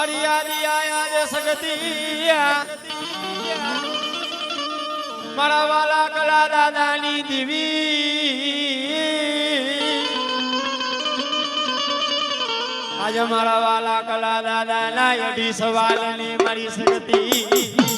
મારી યાદી આયા જે સગતી મારા વાલા કલા દાદાની દીવી આજે મારા વાલા કલા દાદાના અઢી સવાલની મારી સગતી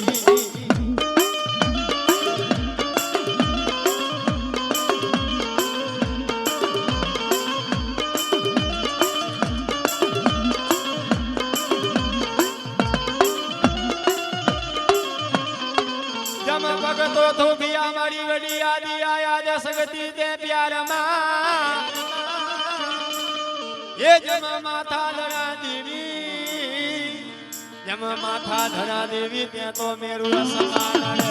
ભગતો થોભિયા મારી વડી આદિ આયા જ સગતી તે પ્યારમાં એ જમ માથા ધરા દેવી જમ માથા ધરા દેવી ત્યાં તો મેરું સમાન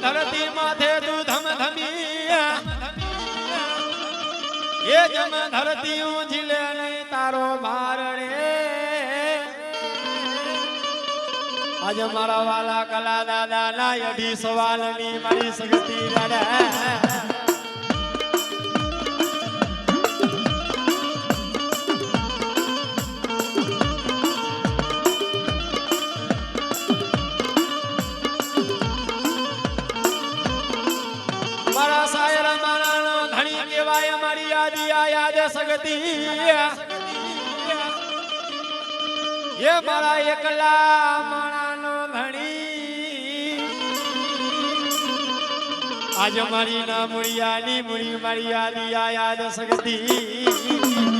ધરતી માથે તું ધમ ધમી એ જમ ધરતી ઊંઝીલે નહીં તારો ભાર રે આજે મારા વાલા કલા દાદા ના અઢી સવાલની મારી સગતી રે મારા સાયર માણાનો ધણી કહેવાય મારી યાદી આયા જે સગતી એ મારા એકલા માણાનો ધણી આજ મારી ના મુળિયાની મુળી મારી યાદી આયા જે સગતી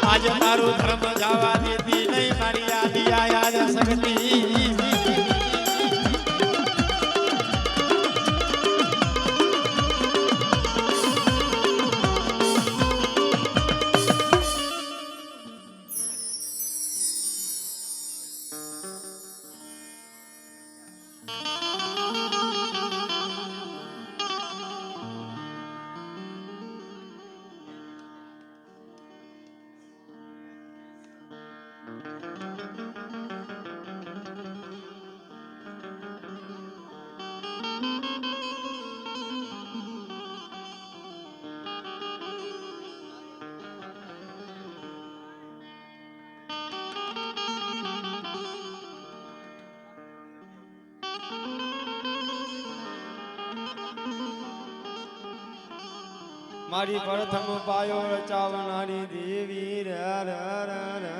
આજે મારું ધર્મ જવા દેતી નહીં મારી યાદી આયા જ સગતી મારી પ્રથમ પાયો રચાવનારી દેવી રે રે રે રે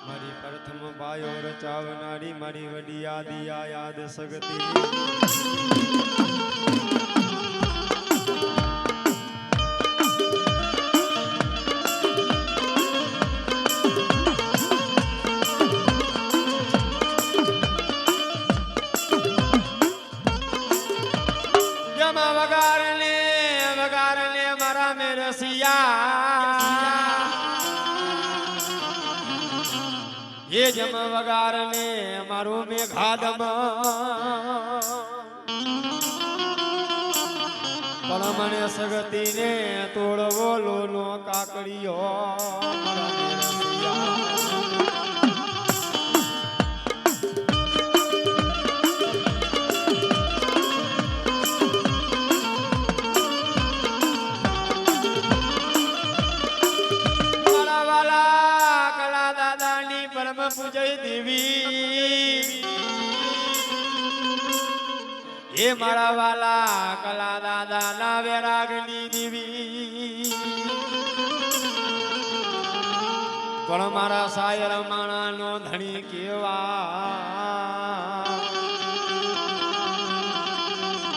મારી પ્રથમ પાયો રચાવનારી મારી વડી આદિ આયાદ સગતી વગારને મારા મે રસિયા એ જમ વગારને મારું મે ઘાદમ પણ મને સગતીને તોડવો લોનો કાકડીયો મારા મે રસિયા પૂજય દેવી એ મારા વાલા કલા દાદા ના વેરાગની દેવી પણ મારા સાયર માણાનો ધણી કેવા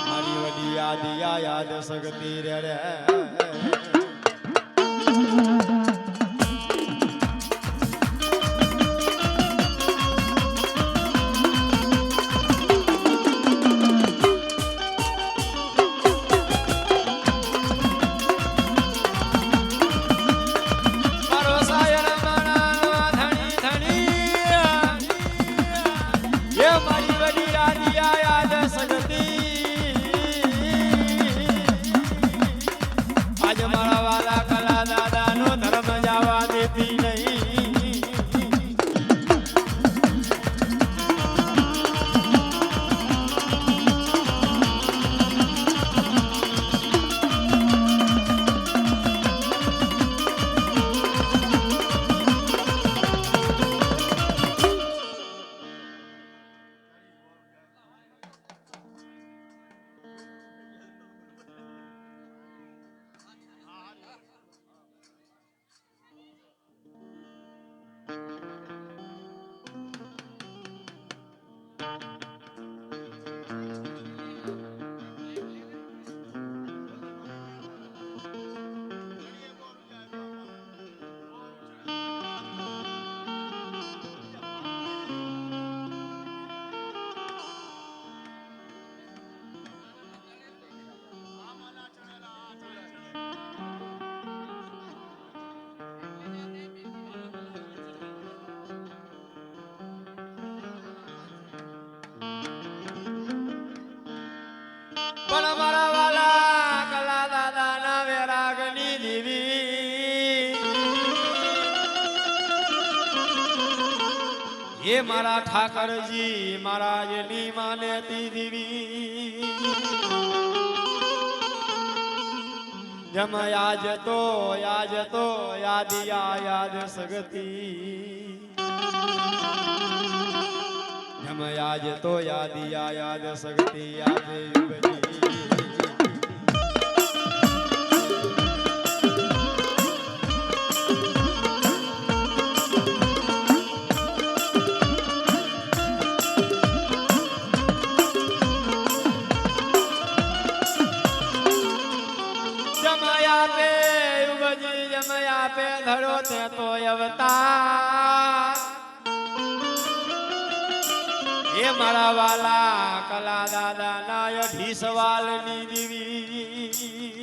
મારી વડી યાદી યાદ સગતી રે રે ये मारी बड़ी आदिया याद सगती आज मारा वाला कला दादा नो धर्म जावा देती नहीं પણ મારા વાલા કલા દાદાના વેરાગની દેવી એ મારા ઠાકરજી મહારાજની માનેતી દેવી જમ યાજ તો યાદિયા યાદ સગતી જમ યાજ તો યાદિયા યાદ સગતી યાદે યુગજી જમયા પે ધરો તે તો અવતાર એ મારા વાલા કલા દાદા ના 18 સવાલની દેવી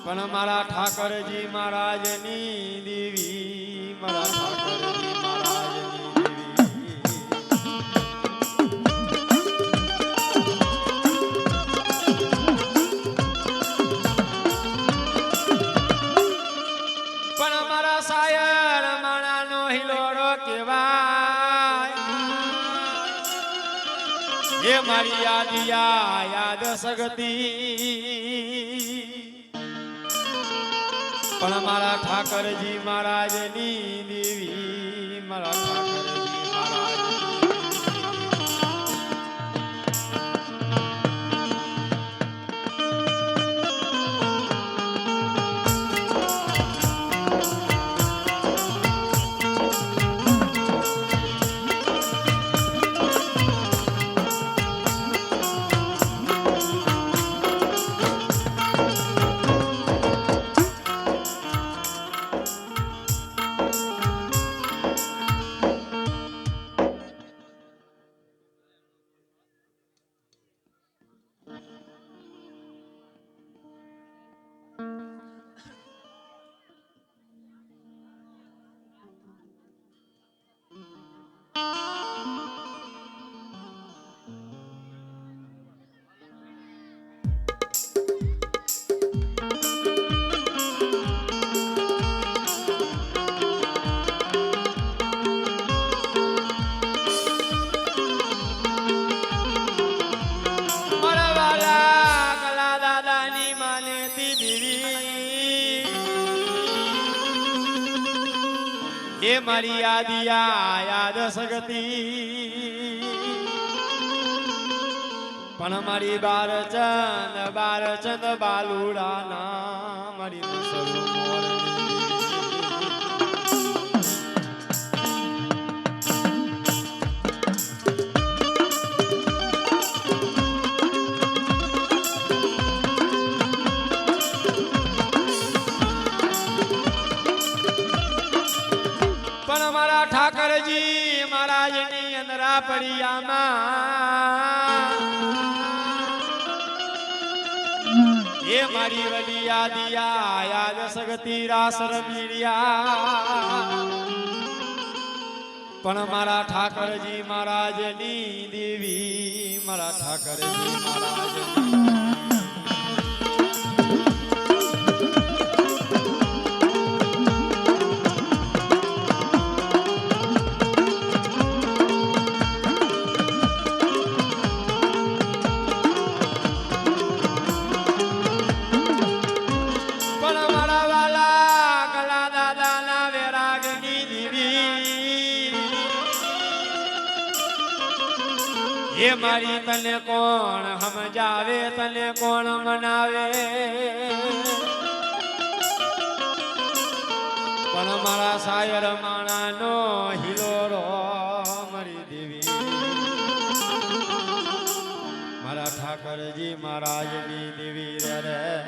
પણ મારા ઠાકરજી મહારાજની દેવી મારા ઠાકરજી મહારાજની સાયર માણાનો હિલોડો કેવાય એ મારી યાદિયા યાદ સગતી પણ મારા ઠાકરજી મહારાજની દેવી મારા ઠાકરજી મહારાજની એ મારી યાદિયા યાદ સગતી પણ મારી બારચંદ બાલુડાના મારી નસરું મોરણી ઠાકરજી મહારાજની અંદરા પડિયામાં એ મારી વડી યાદિયા યાદ સગતી રાસ રમીડિયા પણ મારા ઠાકરજી મહારાજની દેવી મારા ઠાકરજી મહારાજની એ મારી તને કોણ સમજાવે તને કોણ મનાવે પણ મારા શાયર માણાનો હિલોરો મારી દેવી મારા ઠાકરજી મહારાજની દેવી રે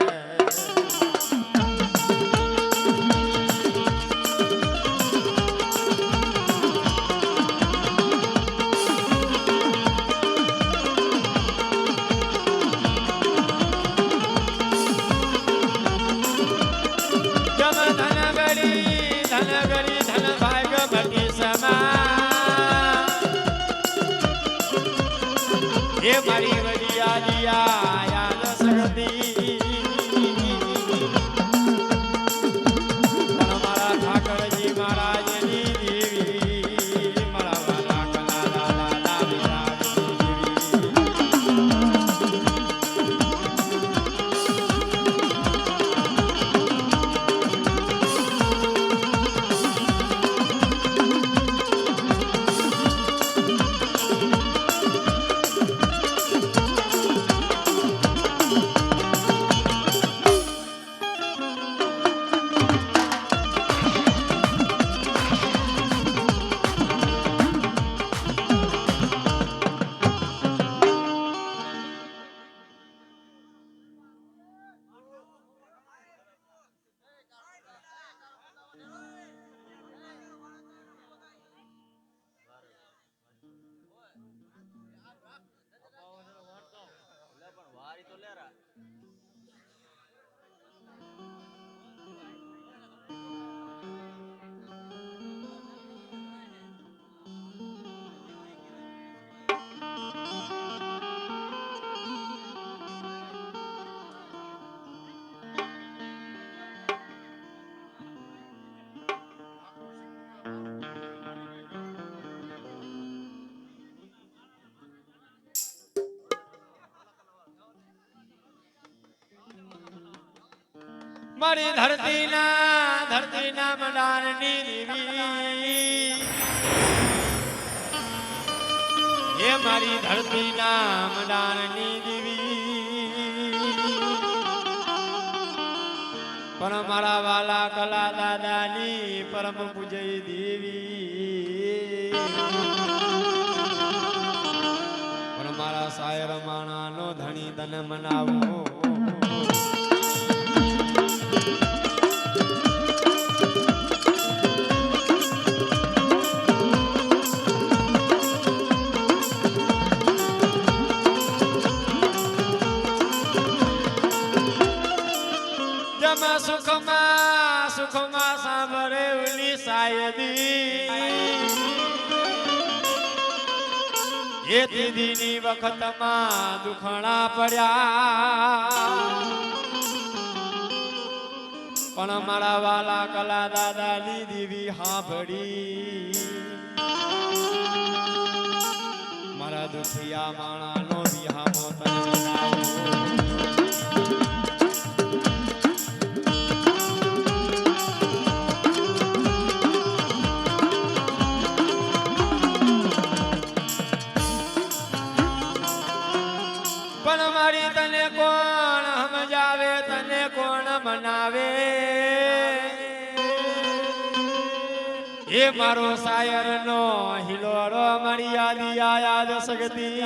એ મારી વડિયા યાદ સગતી મારા ઠાકરજી મહારાજની દેવી મારા વાલા કલા દાદા મારી ધરતીના મડારની દેવી એ મારી ધરતીના મડારની દેવી પણ મારા વાલા કલા દાદાની પરમ પૂજય દેવી પણ મારા શાયર માણાનો ધણી તને મનાવો સુખમાં સાંભળે ઉલી સાયદી એ દીદીની વખતમાં દુખણા પડ્યા પણ મારા વાલા કલા દાદાની દેવી સાંભળી મારા દુખિયા માણાનો વિહામો તને પણ મારી તને કોણ સમજાવે તને કોણ મનાવે એ મારો શાયર નો હિલોરો મારી યાદ સગતી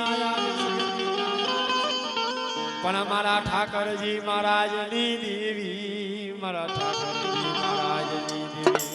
પણ મારા ઠાકરજી મહારાજની દેવી મારા ઠાકરજી મહારાજની દેવી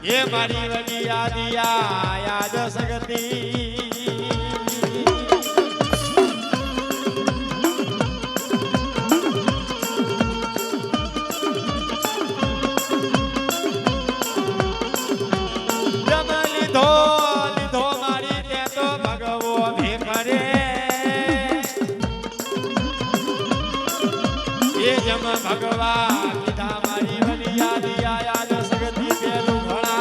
એ મારી વડી આદિયા યાદ સગતી ભગવાન કીધા મારી વડી આદિયા યાદ સગતી પેલું ઘણા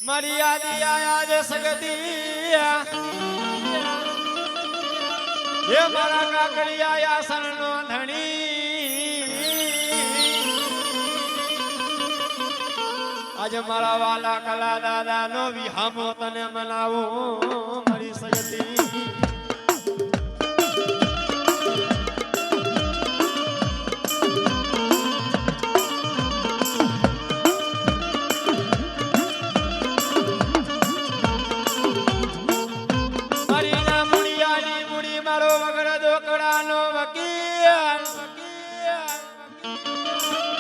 મારી આદિયા યાદ સગતી એ મારા કાકડિયા યાસન નો ધણી આજે મારા વાલા કલા દાદા નો વિહામો તને મનાવું મારી સગતી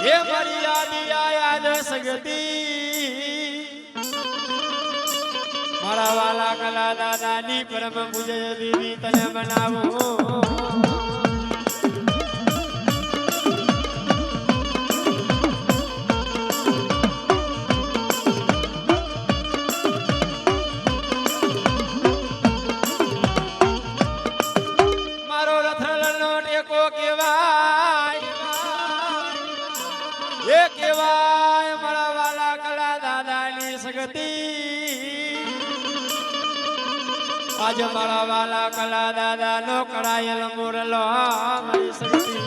એ મારી આદિયા યાદ સગતી મારા વાલા કલા દાદાની પરમ પૂજ્ય દેવી તને બનાવો મારો રથનો ટેકો કેવાય એ કેવાય મારા વાલા કલા દાદાની સગતી આજે મારા વાલા કલા દાદા નો કરાયેલ મોરલો મારી સગતી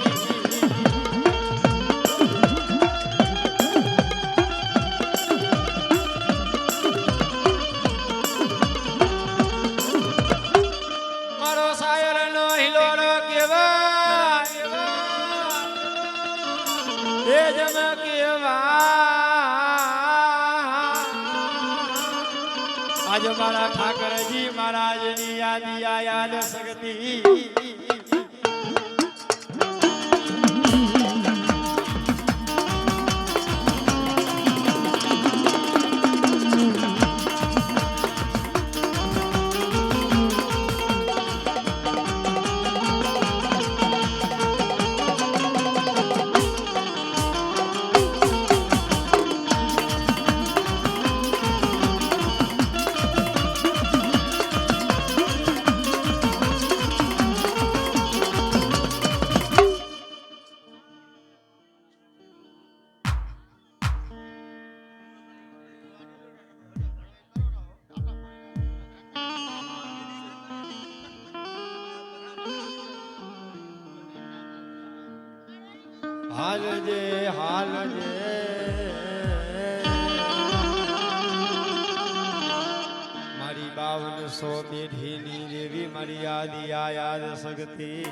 મારો શાયર નો હિલોરો કેવાય એ જમ આજ મારા ઠાકરજી મહારાજની આદિયા યાદ સગતી હાલજે હાલજે મારી 5200 પેઢીની દેવી મારી આદિયા યાદ સગતી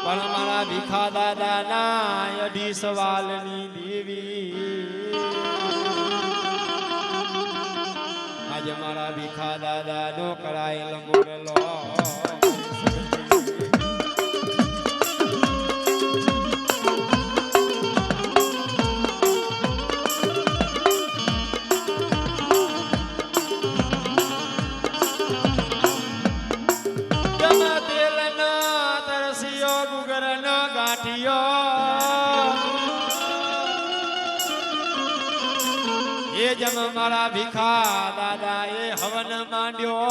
પણ મારા ભીખા દાદાના 18 સવાલની દેવી આજે મારા ભીખા દાદાનો કરાયેલ મોરલો એ જમ મારા ભીખા દાદા એ હવન માંડ્યો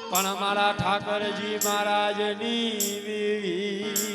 પણ મારા ઠાકરજી મહારાજની દેવી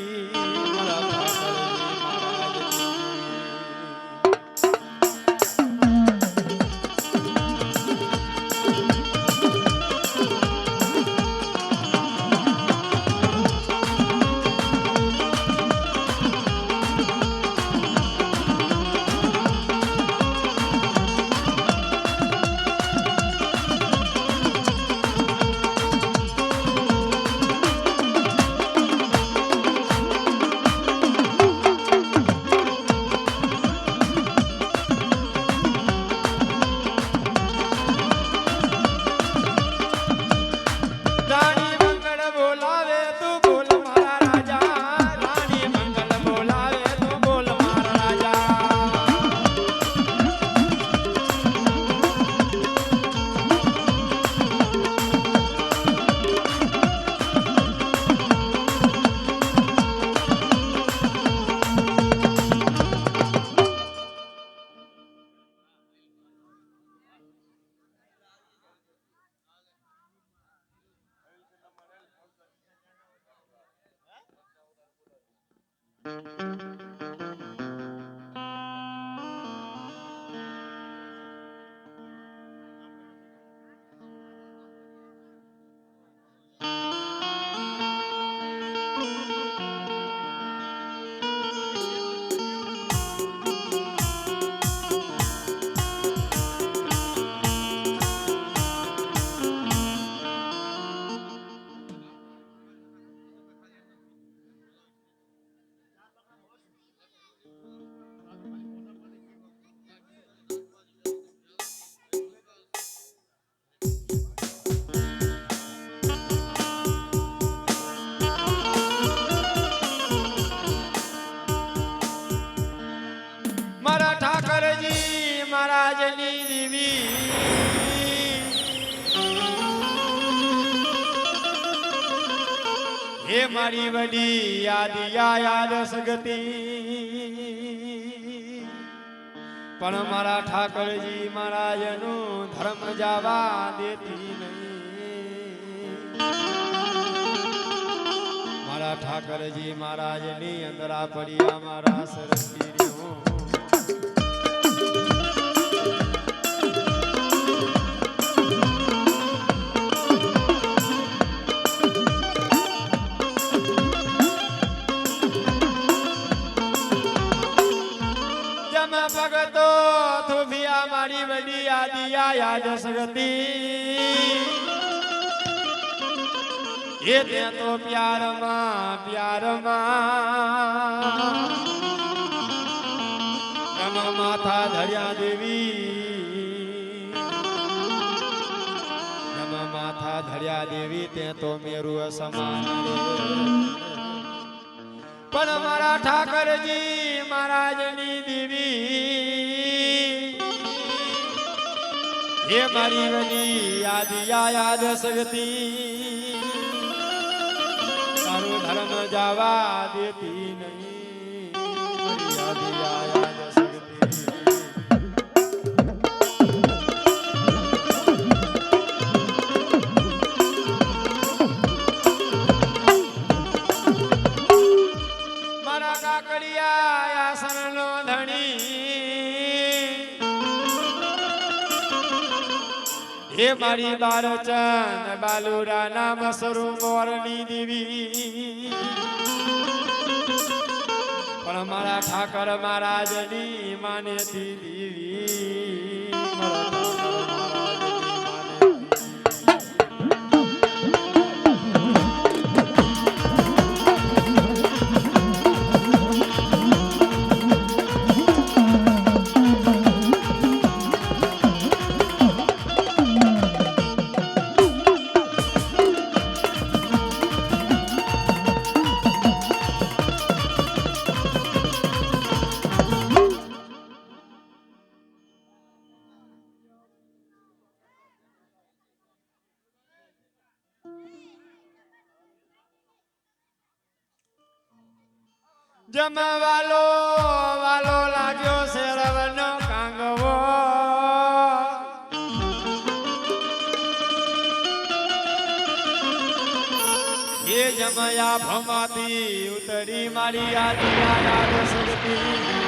મારા ઠાકરજી મહારાજની મહારાજની દેવી હે મારી વડી યાદ સગતી પણ મારા ઠાકરજી મહારાજનું ધર્મ જવા દેતી નહીં મારા ઠાકરજી મહારાજની અંદરા પડ્યા મારા સરસ્વતી ભગતો થોભિયા મારી વડી યાદ સગતી એ ત્યાં તો પ્યારમાં માથા ધર્યા દેવી માથા ધર્યા દેવી ત્યાં તો મેરુ સમાન પણ મારા ઠાકરજી મહારાજની દેવી હે મારી વડી યાદ સગતી તારો ધર્મ જવા દેતી નહીં યાદ સગતી મારા કાકડિયા આસનનો ધણી હે મારી બારચંદ બાલુરા નામ સરું મોરની દેવી પણ મારા ઠાકર મહારાજની માનેતી દેવી મારા ઠાકર મહારાજની માનેતી જમવાલો વાલો લાગ્યો શેરવનો કાંગવો એ જમયા ભમાતી ઉતરી મારી આલિયા યાદ સગતી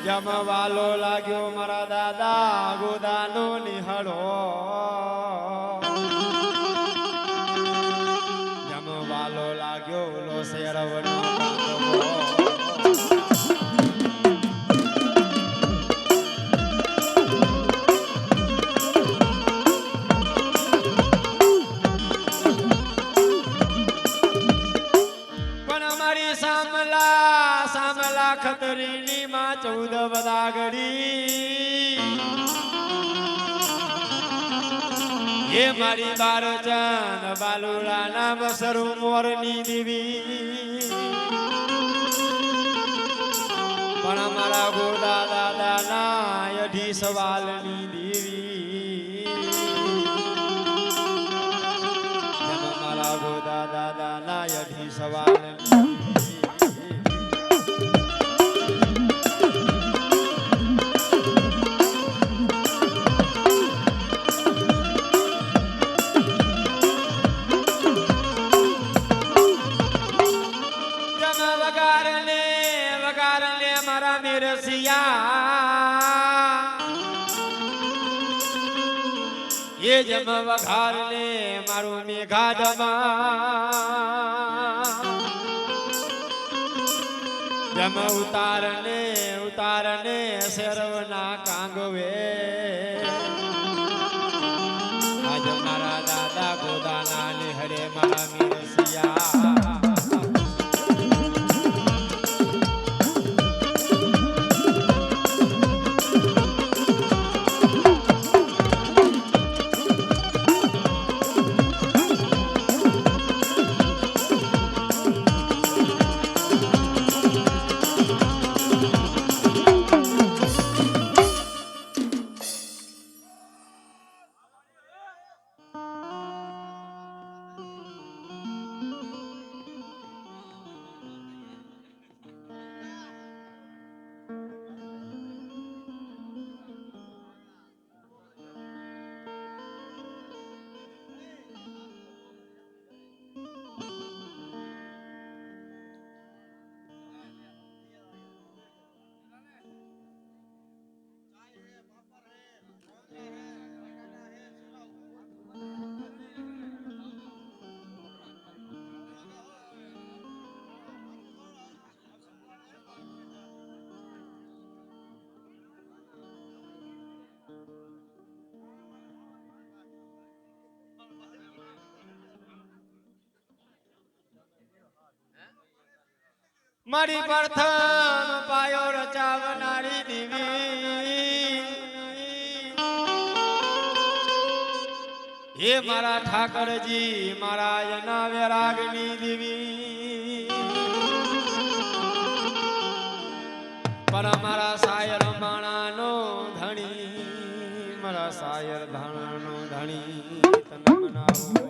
જમવાલો લાગ્યો મારા દાદા ગોદાનો નિહળો જમવાલો લાગ્યો લો શેરવનો કાંગવો ખતરીની માં 14 બદાગડી હે મારી બારચંદ બાલુલા નામ સરુ મોરની દેવી પણ મારા ગોદા દાદા ના 18 સવાલની દેવી મારા ગોદા દાદા ના 18 સવાલની ये जम वघार ने मारू मेघादमा जम उतारने शरवना कांगवे आज मारा दादा गोदाना ने हरे मारा मेरसिया મારી પ્રથમ પાયો રચાવનારી દેવી હે મારા ઠાકરજી મારા યના વેરાગની દેવી પર મારા સાયર માણાનો ધણી મારા સાયર ધાણાનો ધણી તને મનાવો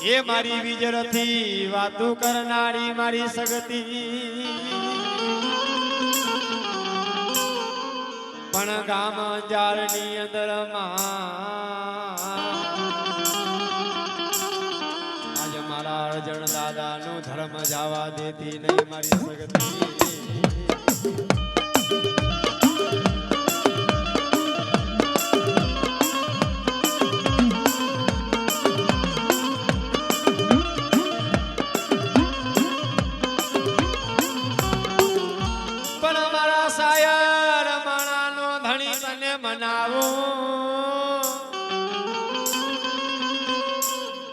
ये मारी विजरथी वातु करनारी मारी सगती पण गाम जाळनी अंदर आज मारा अर्जन दादा नु धर्म जावा देती नहीं मारी सगती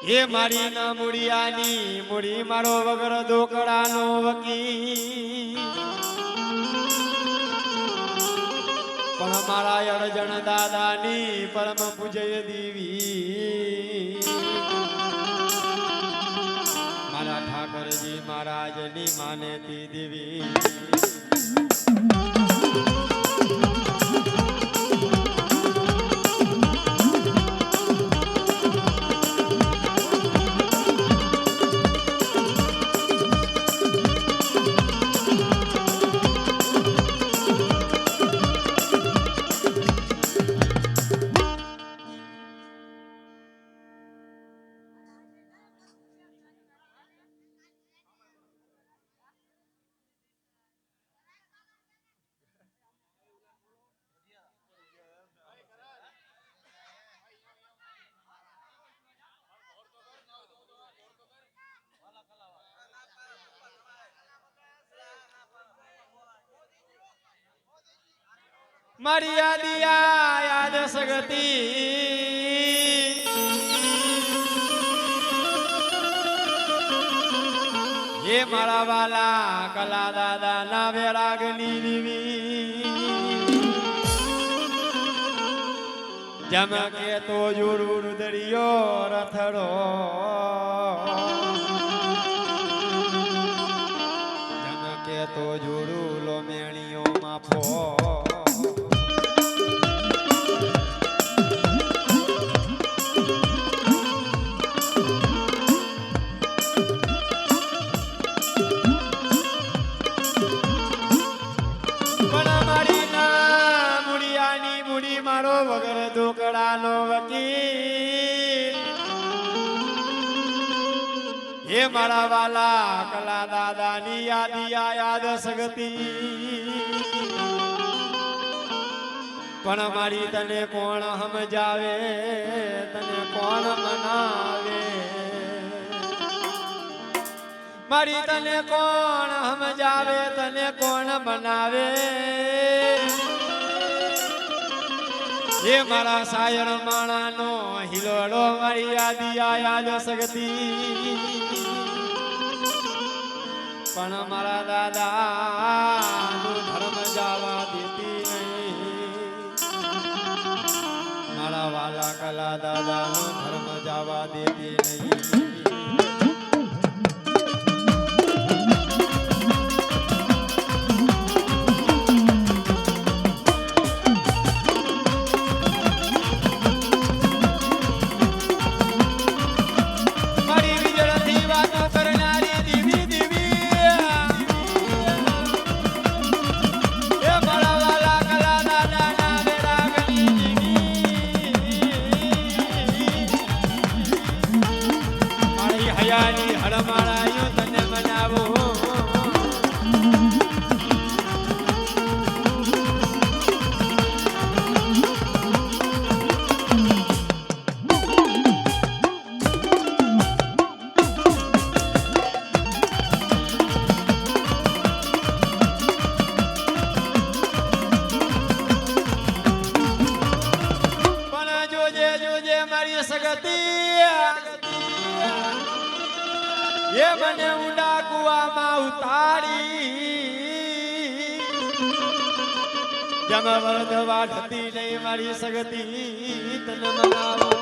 ये मारी ना मुड़ियानी मुड़ी मारो वगर दोकड़ानो वकी पण मारा કરજણ દાદાની પરમ પૂજય દેવી મારા ઠાકરજી મહારાજની માનેતી દેવી મારી યાદિયા યાદ સગતી હે મારા વાલા કલા દાદા ના વેરાગની દેવી જમ કે તો જોડું દરિયો રથડો જમ કે તો જોડું લો મેણીઓ માફો વગર દુકડાનો વકીલ હે મારા વાલા કલા દાદાની યાદિયા યાદ સગતી પણ મારી તને કોણ સમજાવે તને કોણ મનાવે મારી તને કોણ સમજાવે તને કોણ બનાવે હે મારા સાયર માણાનો હિલોડો મારી યાદિયા યાદ સગતી પણ મારા દાદાનું ધર્મ જવા દેતી નહીં મારા વાલા કલા દાદાનું ધર્મ જવા દેતી નહીં ये मने उड़ा कुआ माँ उतारी जम वरद वाढ़ती नहीं मारी सगती तन मनावो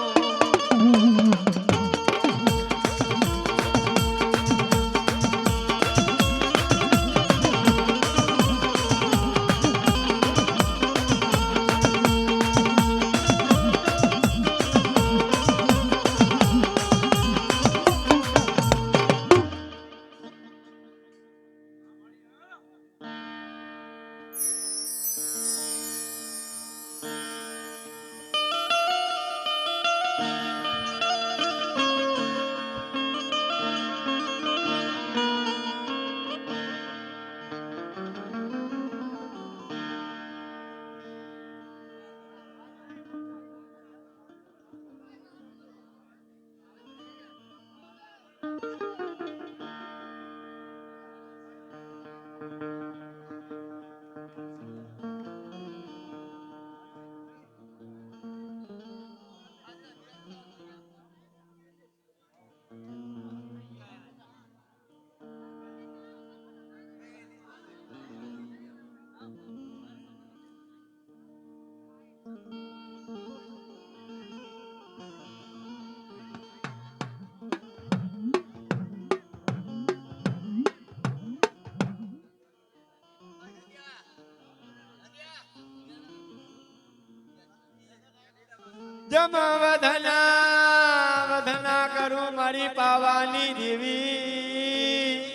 જમ વધના વધના કરું મારી પાવાની દેવી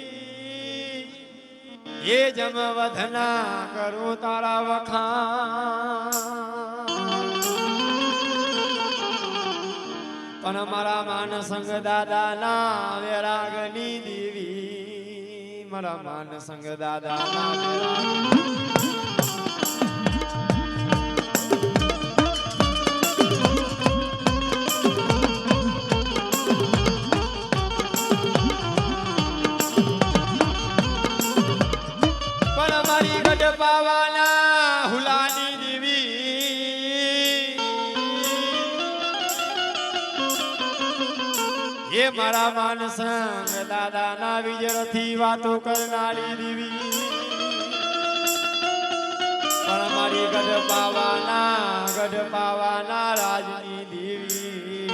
એ જમ વધના કરું તારા વખાણ પણ મારા માન સંગ દાદાના વેરાગની દેવી મારા માન સંગ દાદાના વેરાગની પાવાના હુલાની દેવી એ મારા માન સંગ દાદાના વિજયથી વાતો કરનારી દેવી પણ મારી ગઢ પાવાના રાજની દેવી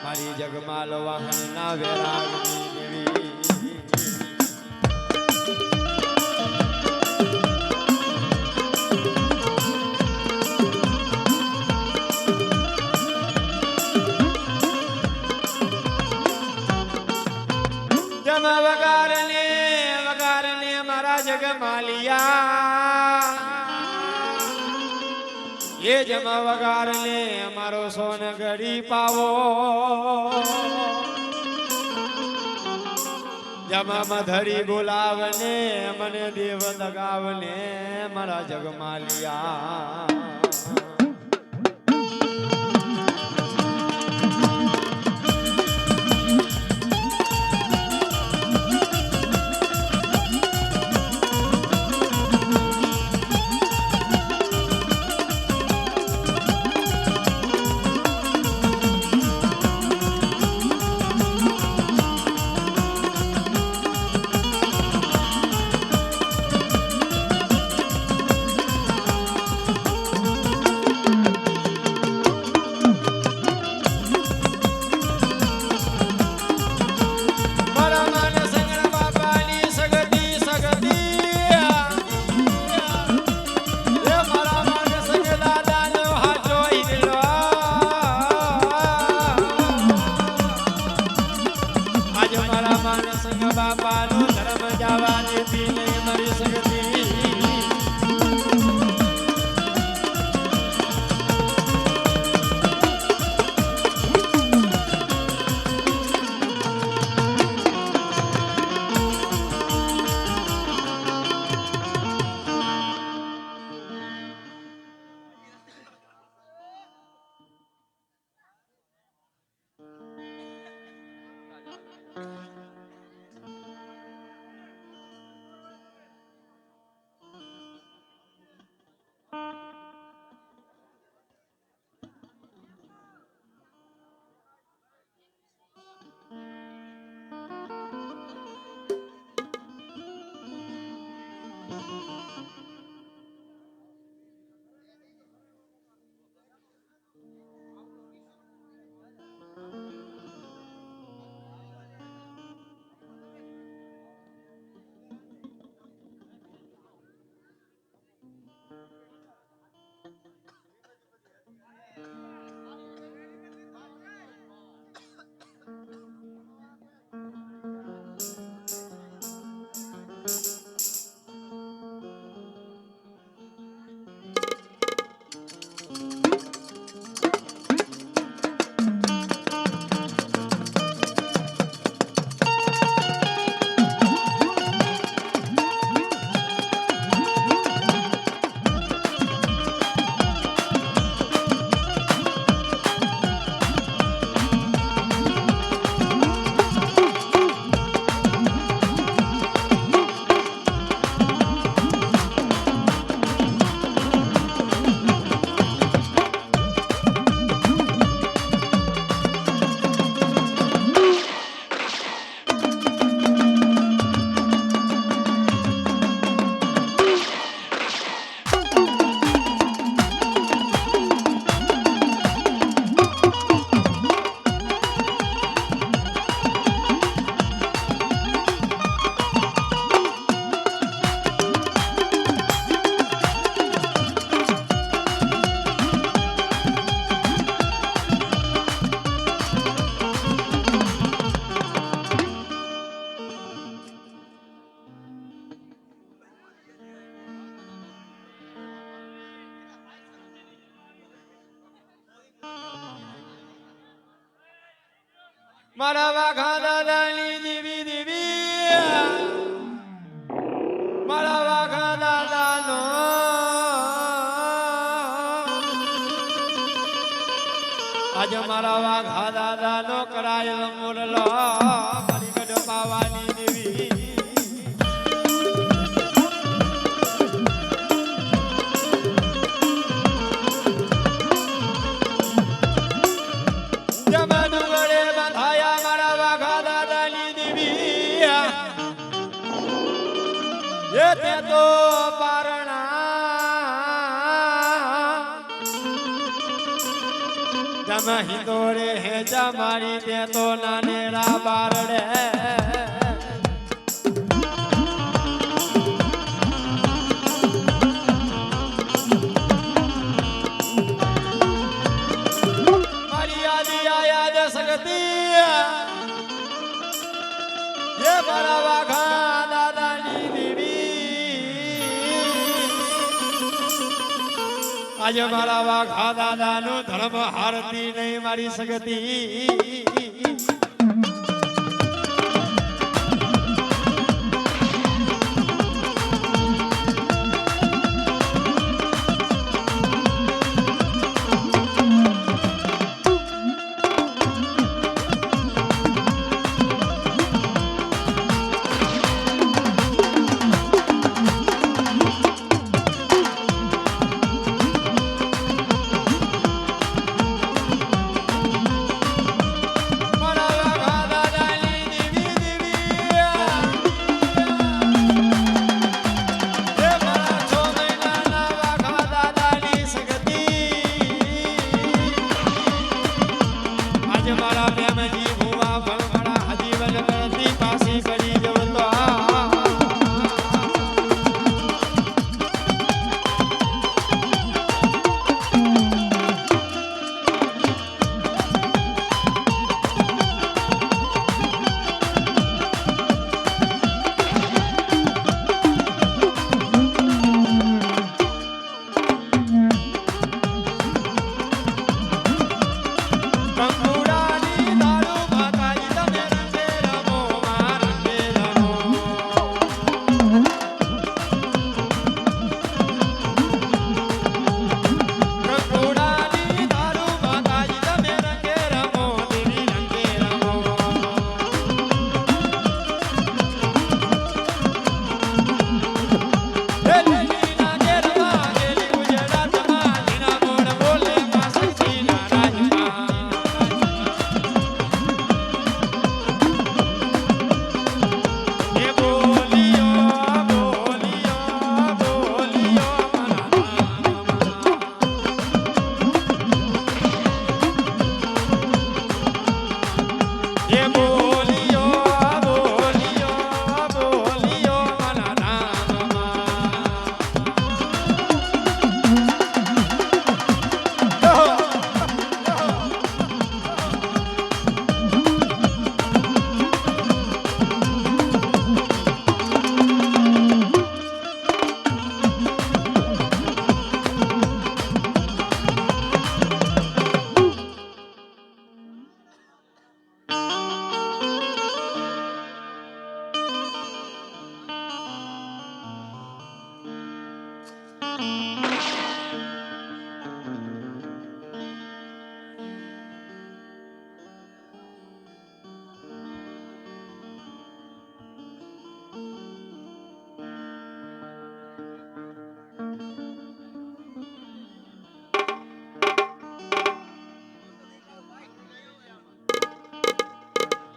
મારી જગમાલ વાહનના વેરાગની દેવી વગારને મારા જગમાલિયા એ જમા વગારને મારો સોન ઘડી પાવો જમા મધરી બોલાવને મને દેવ દગાવને મારા જગમાલિયા બાપાનો ધર્મ જવા દેતી નહીં મરી શકતી મારા વાઘા દાદાની દેવી દેવી મારા વાઘા દાદાનો આજે મારા વાઘા દાદાનો કરાયેલો મોરલો મારી ગઢ પાવાની દેવી તે તો પારણા તમે હિંદોરે હેજા મારી તે તો નાનેરા બારડે મારી યાદી આયા દે સગતી એ મારા વાઘા દાદાની દેવી આજે મારા વાઘા દાદાનું ધર્મ હારતી નહીં મારી સગતી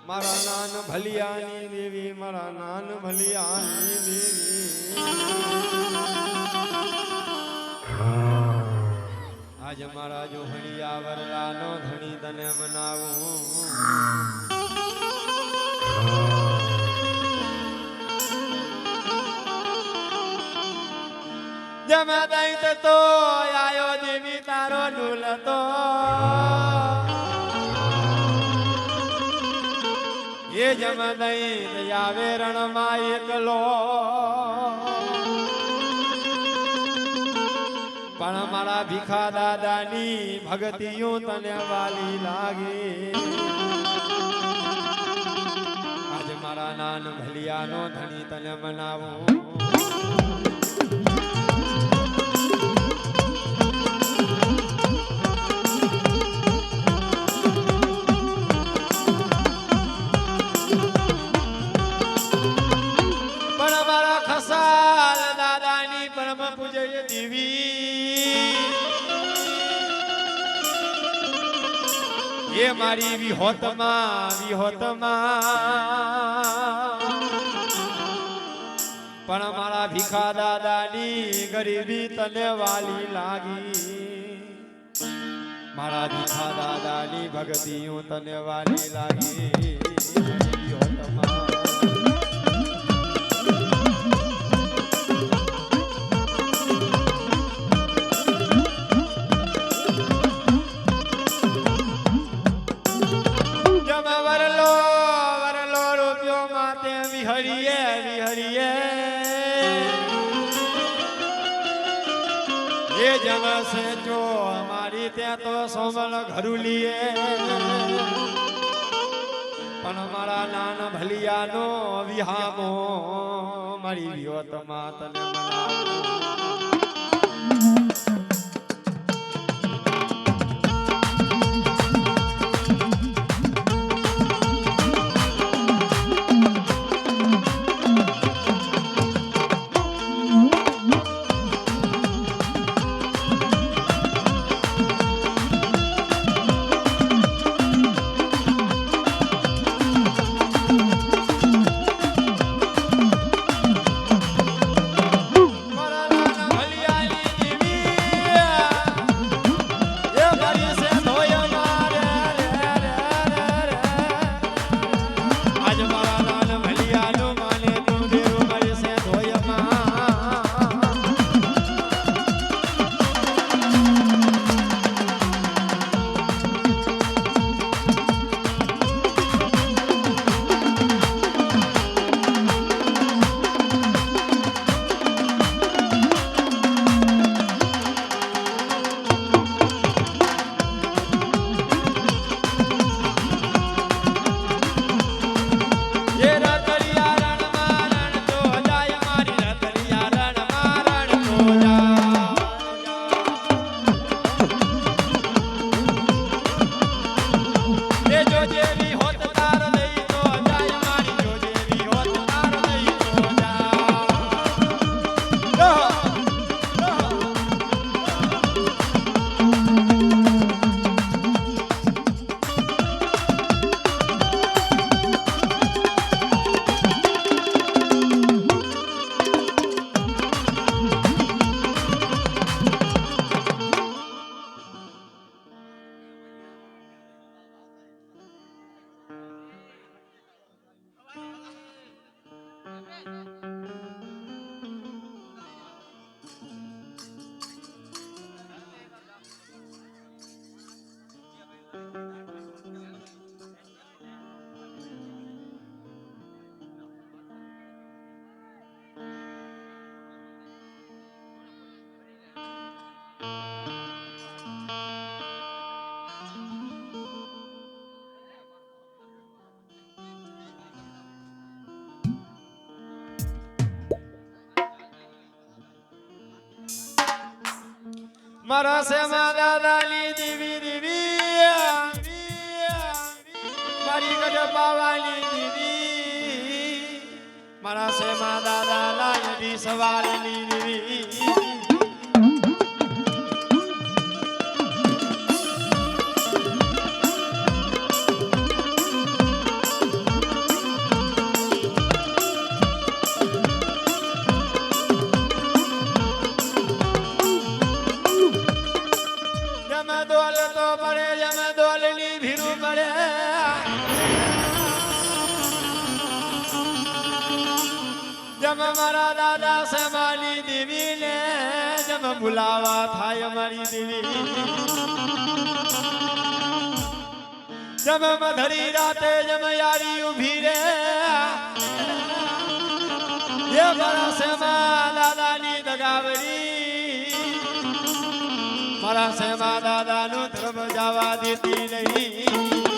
મારા નાન ભલિયાની દેવી મારા નાન ભલિયાની દેવી આજ મારા જો હળિયા વરલાનો ધણી તને મનાવું જમા દઈ તો આયો દેવી તારો ડુલતો ये जमदई आवे रणमा एकलो पण मारा भीखा दादानी भगतियों तने वाली लागे મારા નાન ભલિયાનો ધણી તને મનાવું પણ મારા ખસાલ દાદાની પરમ પૂજ્ય દેવી એ મારી વિહોતમાં પણ મારા ભીખા દાદાની ગરીબી તને વાલી લાગી મારા ભીખા દાદાની ભક્તિ હું તને વાલી લાગી વિહોતમાં જમ છે જો અમારી ત્યાં તો સોમલ ઘરુલીએ પણ મારા નાન ભલિયાનો વિહામો મારી વિહોતમાં તને મનાવું મારા સેમા દાદાની દેવી દેવી મારી ગઢ પાવાની દેવી મારા સેમા દાદા લાયડી સવારની દેવી जम मारा दादा से माली देवी ने जम बुलावा था मारी देवी जम मधरी राते जम यारी उभी रे ये मारा से दादा नी दगावरी मारा से दादा नु धर्म जावा देती नहीं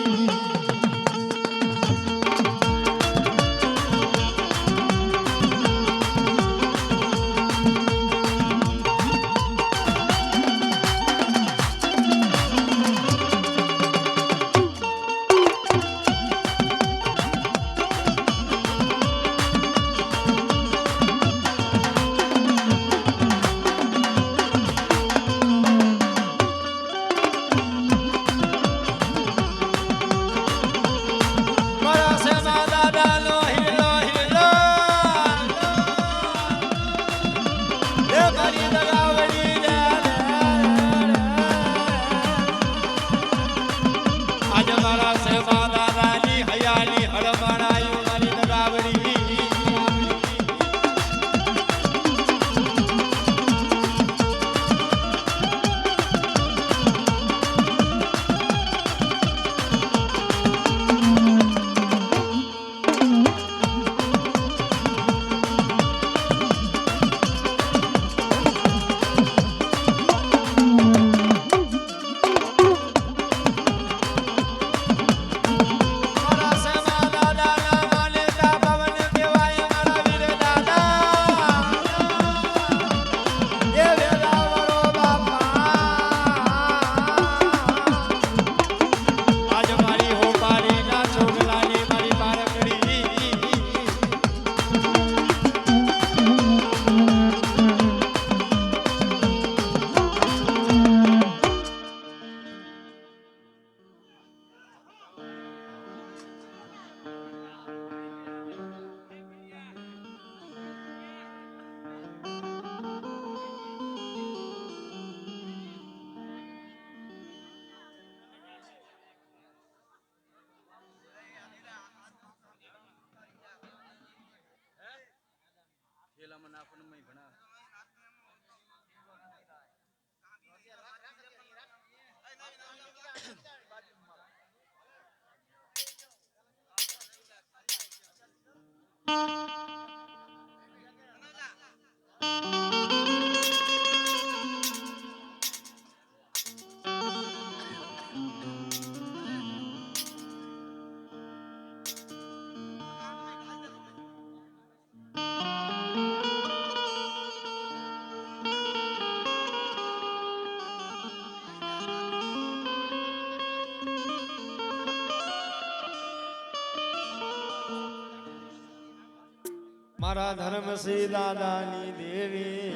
મારા ધર્મસિંહ દાદાની દેવી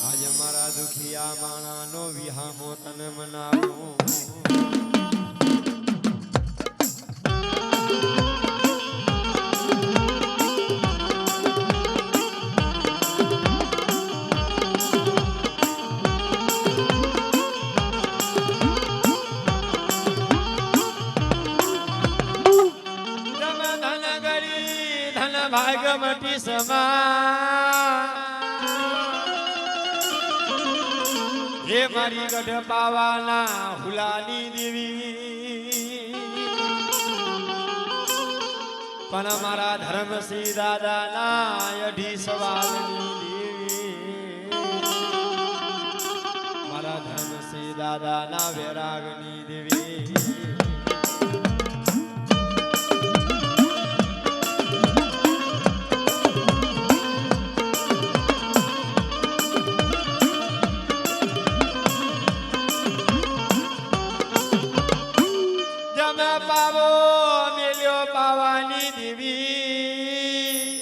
આજે મારા દુખિયા માણાનો વિહામો તને મનાવું ભાગમતી સમા હે મારી ગઢ પાવાના હુલાની દેવી પણ મારા ધર્મસિંહ દાદાના અઢી સવાલની દેવી મારા ધર્મસિંહ દાદાના વૈરાગની દેવી પાવો મેલ્યો પાવાની દેવી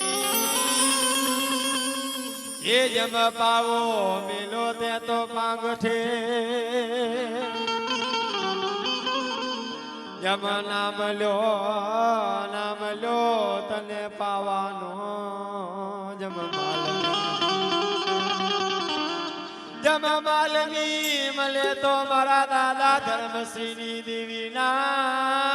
એ જમ પાવો મેલો તે તો માંગઠે જમ નામ લ્યો તને પાવાનો જમ માલની મળે તો મારા દાદા ધર્મસિંહની દેવીના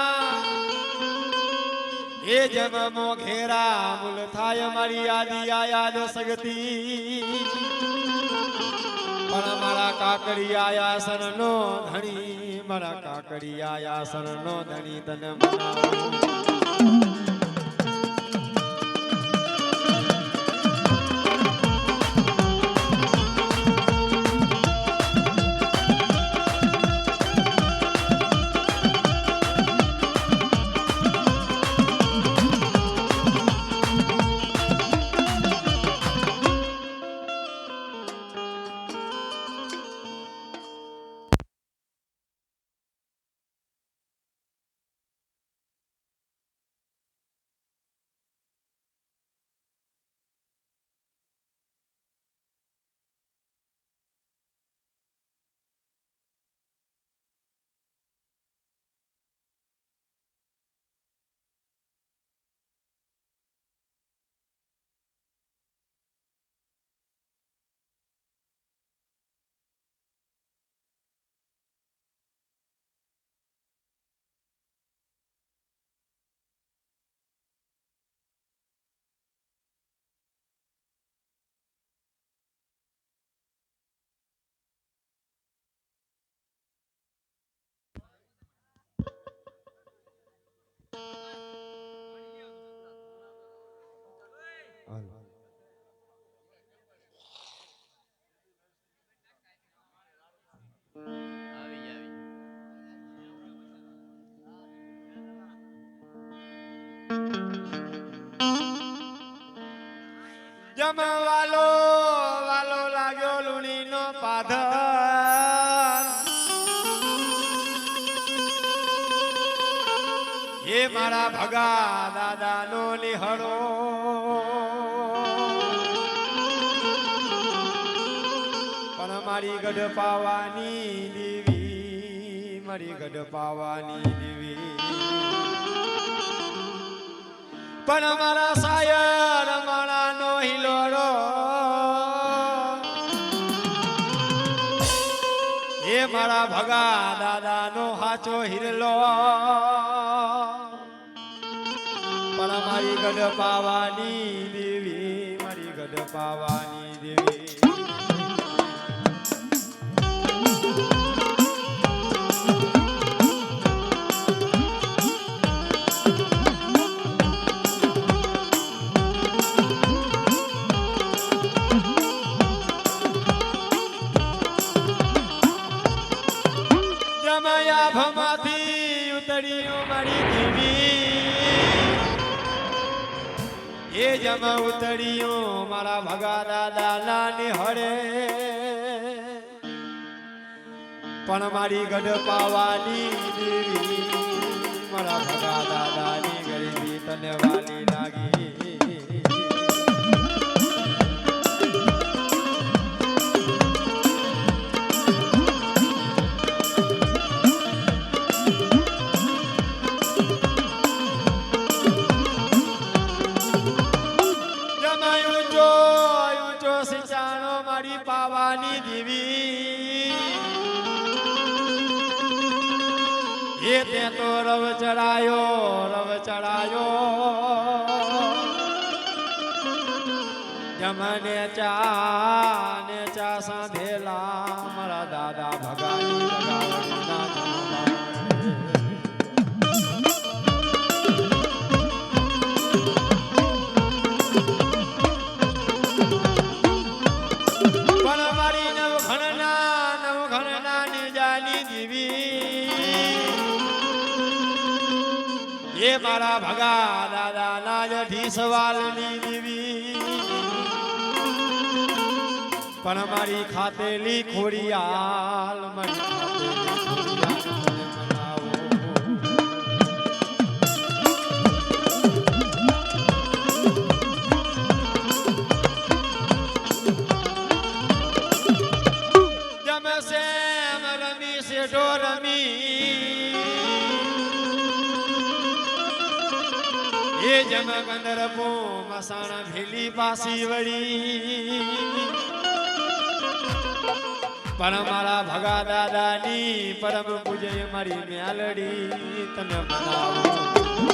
એ જમમો ઘેરા મૂલ થાય મારી યાદી યાદ સગતી પણ મારા કાકડિયા યાસનનો ધણી મારા કાકડિયા યાસનનો ધણી તને મનાવું જમવાલો વાલો લાગ્યો લુણીનો પાધર હે મારા ભગા દાદાનો નિહળો પણ મારી ગઢ પાવાની દેવી મારી ગઢ પાવાની દેવી પણ મારા સાયર માણાનો હિલોરો હે મારા ભગા દાદાનો હાચો હિરલો પણ મારી ગઢ પાવાની દેવી મારી ગઢ પાવાની દેવી જમાયા ભમાંથી ઉતર્યો મારી દેવી એ જમ ઉતર્યો મારા ભગા દાદા નાની હરે પણ મારી ગઢ પાવાની દેવી મારા ભગા દાદાની ગરીબી તને વાલી લાગી પાવાની દેવી એ તે તો રવ ચડાયો જમને ચા સાંધેલા મારા દાદા ભગાની લગાવડીના એ મારા ભગા દાદા ના ઢી સવાલની દેવી પણ મારી ખાતેલી ખોડિયાલ મારી ખાતેલી ખોડિયાલ મનાવો જમે સેમ રમી શેઠો રમી એ જમ કંદરપો મસાણા ભેલી પાસી વળી પણ મારા ભગા દાદાની પરમ પૂજય મારી મ્યાલડી તને બનાવો